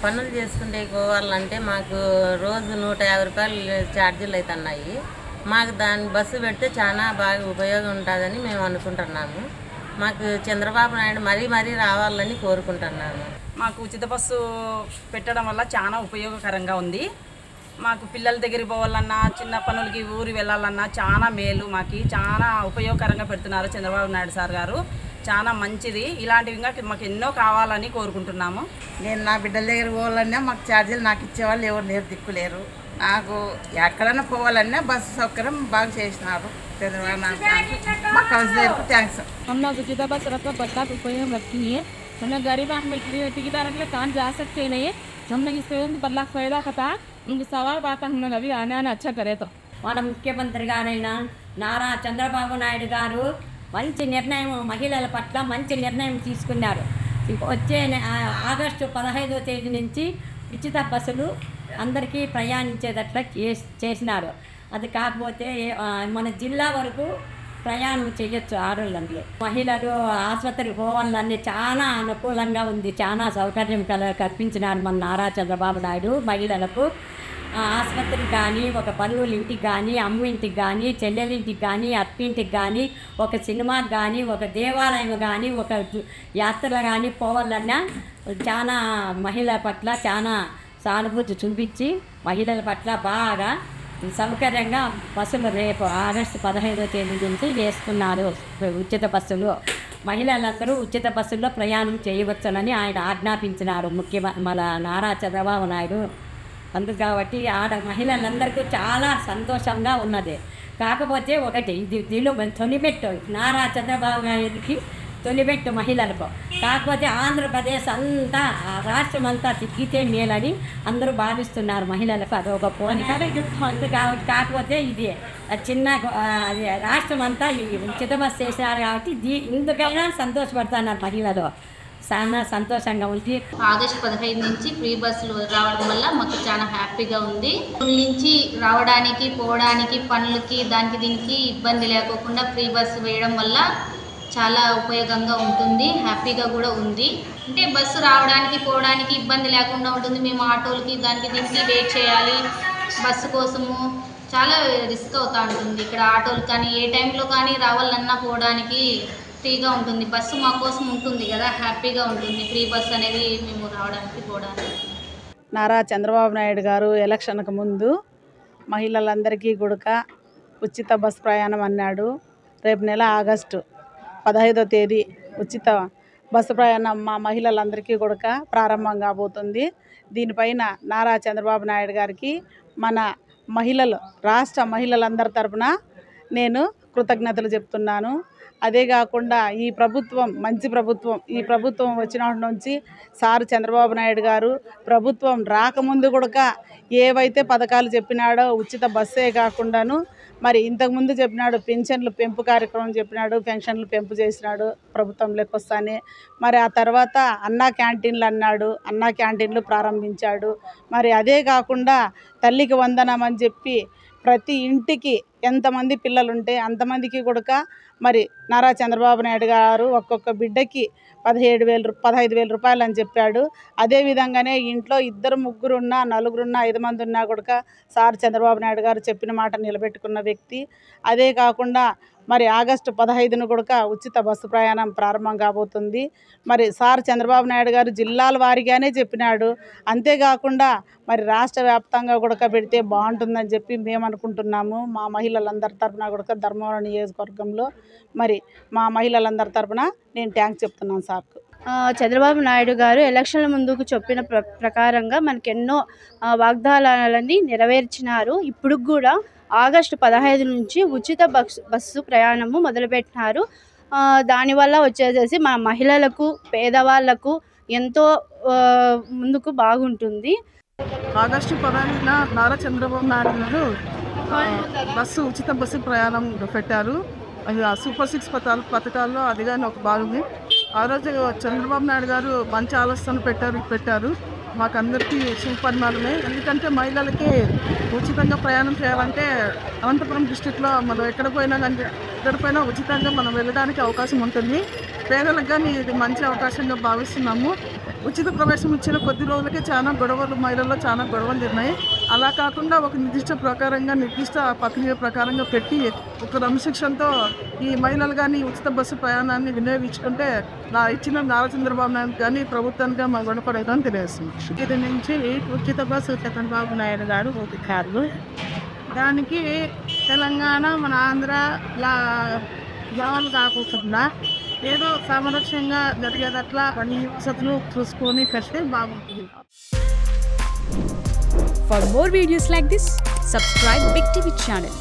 పనులు చేసుకుంటే పోవాలంటే మాకు రోజు 150 రూపాయలు ఛార్జీలు అవుతున్నాయి. మాకు దాని బస్సు పెడితే చాలా బాగా ఉపయోగం ఉంటుందని మేము అనుకుంటున్నాము. మాకు చంద్రబాబు నాయుడు మరీ రావాలని కోరుకుంటున్నాము. మాకు ఉచిత బస్సు పెట్టడం వల్ల చాలా ఉపయోగకరంగా ఉంది. మాకు పిల్లల దగ్గరికి పోవాలన్నా, చిన్న పనులకి ఊరు వెళ్ళాలన్నా చాలా మేలు. మాకు చాలా ఉపయోగకరంగా పెడుతున్నారు చంద్రబాబు నాయుడు సార్ గారు. చాలా మంచిది. ఇలాంటివి ఇంకా మాకు ఎన్నో కావాలని కోరుకుంటున్నాము. నేను నా బిడ్డల దగ్గరికి పోవాలన్నా మాకు ఛార్జీలు నాకు ఇచ్చేవాళ్ళు ఎవరు లేరు, దిక్కులేరు. నాకు ఎక్కడైనా పోవాలన్నా బస్సు సౌకర్యం బాగా చేసినారు చంద్రబాబు నాయుడు. మా కౌన్సిలర్కు థ్యాంక్స్. हम लोग उचित बस रखकर बहुत उपयोग रखती है। हम लोग गरीब टिकट के कहाँ जा सकते नहीं है। हम लोग इससे बदलाव फायदा खाता उनकी सवाल बात हम लोग अभी आने अच्छा करे तो మన ముఖ్యమంత్రి గారైన నారా చంద్రబాబు నాయుడు గారు మంచి నిర్ణయం, మహిళల పట్ల మంచి నిర్ణయం తీసుకున్నారు. వచ్చే ఆగస్టు 15వ తేదీ నుంచి ఉచిత బస్సులు అందరికీ ప్రయాణించేటట్లా చేసినారు. అది కాకపోతే మన జిల్లా వరకు ప్రయాణం చేయొచ్చు ఆడవాళ్ళందరూ. మహిళలు ఆసుపత్రికి పోవాలన్నీ చాలా అనుకూలంగా ఉంది. చాలా సౌకర్యం కల్పించినారు మన నారా చంద్రబాబు నాయుడు మహిళలకు. ఆసుపత్రికి కానీ, ఒక పనుల ఇంటికి కానీ, అమ్మ ఇంటికి కానీ, చెల్లెలింటికి కానీ, అత్తింటికి కానీ, ఒక సినిమాకి కానీ, ఒక దేవాలయం కానీ, ఒక యాత్ర కానీ పోవాలన్నా చాలా మహిళల పట్ల చాలా సానుభూతి చూపించి మహిళల పట్ల బాగా సౌకర్యంగా బస్సులు రేపు ఆగస్టు 15వ తేదీ నుంచి వేసుకున్నారు ఉచిత బస్సులు. మహిళలందరూ ఉచిత బస్సుల్లో ప్రయాణం చేయవచ్చునని ఆయన ఆజ్ఞాపించినారు మన నారా చంద్రబాబు నాయుడు. అందుకు కాబట్టి మహిళలందరికీ చాలా సంతోషంగా ఉన్నది. కాకపోతే ఒకటి దీనిలో తొలిపెట్టు నారా చంద్రబాబు నాయుడికి తొలిపెట్టు మహిళలకు. కాకపోతే ఆంధ్రప్రదేశ్ అంతా రాష్ట్రం అంతా తిక్కితే మేలని అందరూ భావిస్తున్నారు మహిళలకు. అది ఒక పోలిక. కాబట్టి కాకపోతే ఇది చిన్న రాష్ట్రం అంతా ఉచిత బస్సు చేశారు కాబట్టి ఇందుకైనా సంతోషపడుతున్నారు మహిళలు. చాలా సంతోషంగా ఉంది. ఆగస్టు 15 నుంచి ఫ్రీ బస్సులు రావడం వల్ల మాకు చాలా హ్యాపీగా ఉంది. ఊళ్ళ నుంచి రావడానికి, పోవడానికి, పనులకి, దానికి దీనికి ఇబ్బంది లేకోకుండా ఫ్రీ బస్సు వేయడం వల్ల చాలా ఉపయోగంగా ఉంటుంది. హ్యాపీగా కూడా ఉంది. అంటే బస్సు రావడానికి, పోవడానికి ఇబ్బంది లేకుండా ఉంటుంది. మేము ఆటోలకి, దానికి దీనికి వెయిట్ చేయాలి. బస్సు కోసము చాలా రిస్క్ అవుతూ ఉంటుంది. ఇక్కడ ఆటోలు కానీ ఏ టైంలో కానీ రావాలన్నా పోవడానికి ఫ్రీగా ఉంటుంది. బస్సు మా కోసం ఉంటుంది కదా, హ్యాపీగా ఉంటుంది ఫ్రీ బస్ అనేది మేము రావడానికి, పోవడానికి. నారా చంద్రబాబు నాయుడు గారు ఎలక్షన్కు ముందు మహిళలందరికీ కూడా ఉచిత బస్ ప్రయాణం అన్నాడు. రేపు నెల ఆగస్టు 15వ తేదీ ఉచిత బస్సు ప్రయాణం మా మహిళలందరికీ కూడా ప్రారంభం కాబోతుంది. దీనిపైన నారా చంద్రబాబు నాయుడు గారికి మన మహిళలు, రాష్ట్ర మహిళలందరి తరపున నేను కృతజ్ఞతలు చెప్తున్నాను. అదే కాకుండా ఈ ప్రభుత్వం మంచి ప్రభుత్వం. ఈ ప్రభుత్వం వచ్చినప్పటి నుంచి సార్ చంద్రబాబు నాయుడు గారు ప్రభుత్వం రాకముందు కూడా ఏవైతే పథకాలు చెప్పినాడో ఉచిత బస్సే కాకుండాను మరి ఇంతకుముందు చెప్పినాడు పెన్షన్లు పెంపు కార్యక్రమం చెప్పినాడు. పెన్షన్లు పెంపు చేసినాడు ప్రభుత్వంలోకి వస్తానే. మరి ఆ తర్వాత అన్నా క్యాంటీన్లు అన్నాడు, అన్నా క్యాంటీన్లు ప్రారంభించాడు. మరి అదే కాకుండా తల్లికి వందనం అని చెప్పి ప్రతి ఇంటికి ఎంతమంది పిల్లలుంటే అంతమందికి కూడా మరి నారా చంద్రబాబు నాయుడు గారు ఒక్కొక్క బిడ్డకి 15,000 రూపాయలు అని చెప్పాడు. అదేవిధంగానే ఇంట్లో 2, 3 ఉన్నా, 4 ఉన్నా, 5 మంది ఉన్నా కూడా సార్ చంద్రబాబు నాయుడు గారు చెప్పిన మాట నిలబెట్టుకున్న వ్యక్తి. అదే కాకుండా మరి ఆగస్టు 15న కూడా ఉచిత బస్సు ప్రయాణం ప్రారంభం కాబోతుంది. మరి సార్ చంద్రబాబు నాయుడు గారు జిల్లాల వారీగానే చెప్పినాడు. అంతేకాకుండా మరి రాష్ట్ర వ్యాప్తంగా కూడా పెడితే బాగుంటుందని చెప్పి మేము అనుకుంటున్నాము. మా మహిళలందరి తరపున కూడా ధర్మవరం నియోజకవర్గంలో మరి మా మహిళలందరి తరపున నేను థ్యాంక్స్ చెప్తున్నాను సార్కు. చంద్రబాబు నాయుడు గారు ఎలక్షన్ల ముందుకు చెప్పిన ప్రకారంగా మనకు ఎన్నో వాగ్దానాలని నెరవేర్చినారు. ఇప్పుడు కూడా ఆగస్టు 15 నుంచి ఉచిత బస్సు ప్రయాణము మొదలుపెట్టినారు. దానివల్ల వచ్చేసేసి మా మహిళలకు, పేదవాళ్లకు ఎంతో ముందుకు బాగుంటుంది. ఆగస్టు 15న నారా చంద్రబాబు నాయుడు గారు ఉచిత బస్సు ప్రయాణం పెట్టారు. అది సూపర్ 6 పథకాల్లో అది కానీ ఒక భాగమే. ఆ రోజు చంద్రబాబు నాయుడు గారు మంచి ఆలోచనలు పెట్టారు. మాకందరికీ సుపరిమాణమే. ఎందుకంటే మహిళలకి ఉచితంగా ప్రయాణం చేయాలంటే అనంతపురం డిస్టిక్లో మనం ఎక్కడ పోయినా ఉచితంగా మనం వెళ్ళడానికి అవకాశం ఉంటుంది. పేదలకు కానీ ఇది మంచి అవకాశంగా భావిస్తున్నాము. ఉచిత ప్రవేశం ఇచ్చిన కొద్ది రోజులకే చాలా గొడవలు, మహిళల్లో చాలా గొడవలు జరిగినాయి. అలా కాకుండా ఒక నిర్దిష్ట ప్రక్రియ ప్రకారంగా పెట్టి ఒక క్రమశిక్షణతో ఈ మహిళలు కానీ ఉచిత బస్సు ప్రయాణాన్ని వినియోగించుకుంటే ఇచ్చిన నారా చంద్రబాబు నాయుడు కానీ ప్రభుత్వానికి మా రుణపడేదని తెలియజేస్తుంది. ఇది నుంచి ఉచిత బస్సు చంద్రబాబు నాయుడు గారు ఒప్పుకారు. దానికి తెలంగాణ మన ఆంధ్ర జవాన్లు కాకుండా ఏదో సంరక్షణగా జరిగేటట్లా అన్ని వసతులు చూసుకొని పెడితే బాగుంటుంది. For more videos like this, subscribe Big TV channel.